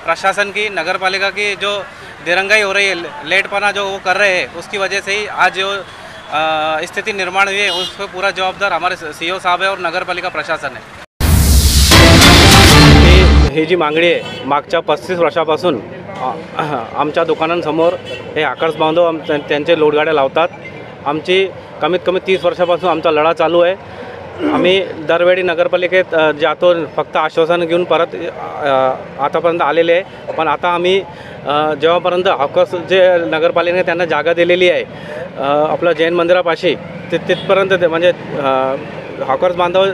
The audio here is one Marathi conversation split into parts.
प्रशासन की, नगर पालिका की जो दिरंगाई हो रही है, लेटपना जो वो कर रहे हैं, उसकी वजह से ही आज जो स्थिति निर्माण हुई है उसको पूरा जवाबदार हमारे सीईओ साहब है और नगर पालिका प्रशासन है। ही जी मागणी आहे मागच्या 35 वर्षापासून आमच्या दुकानांसमोर हे आकर्ष बांधव त्यांचे लोडगाड्या लावतात। आमची कमीत कमी 30 वर्षापासून आमचा लढा चालू आहे। आम्ही दरवेळी नगरपालिकेत जातो, फक्त आश्वासन घेऊन परत आतापर्यंत आलेले आहे। पण आता आम्ही जेव्हापर्यंत हॉकर्स जे नगरपालिकेने त्यांना जागा दिलेली आहे आपलं जैन मंदिरापाशी तिथपर्यंत म्हणजे हॉकर्स बांधव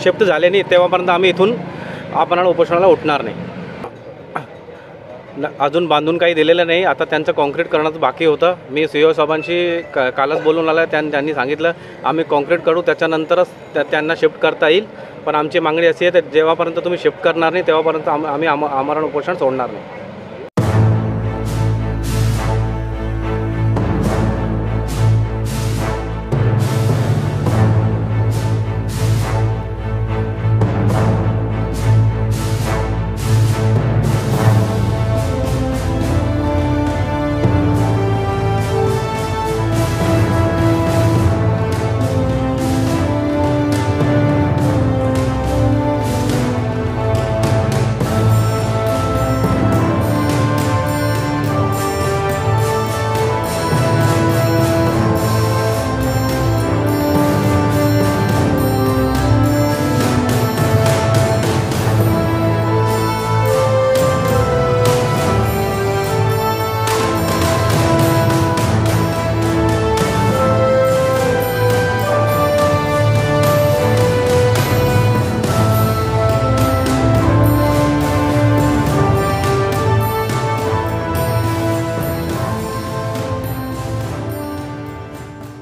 शिफ्ट झाले नाही तेव्हापर्यंत आम्ही इथून आपण उपोषणाला उठणार नाही। अजून बांधून काही दिलेलं नाही, आता त्यांचं कॉन्क्रीट करणं बाकी होतं। मी सीईओ साहेबांशी कालच बोलून आला, त्यांनी सांगितलं आम्ही कॉन्क्रीट करू त्याच्यानंतरच त्यांना शिफ्ट करता येईल। पण आमची मागणी अशी आहे जेव्हापर्यंत तुम्ही शिफ्ट करणार नाही तेव्हापर्यंत आम्ही आमरण उपोषण सोडणार नाही।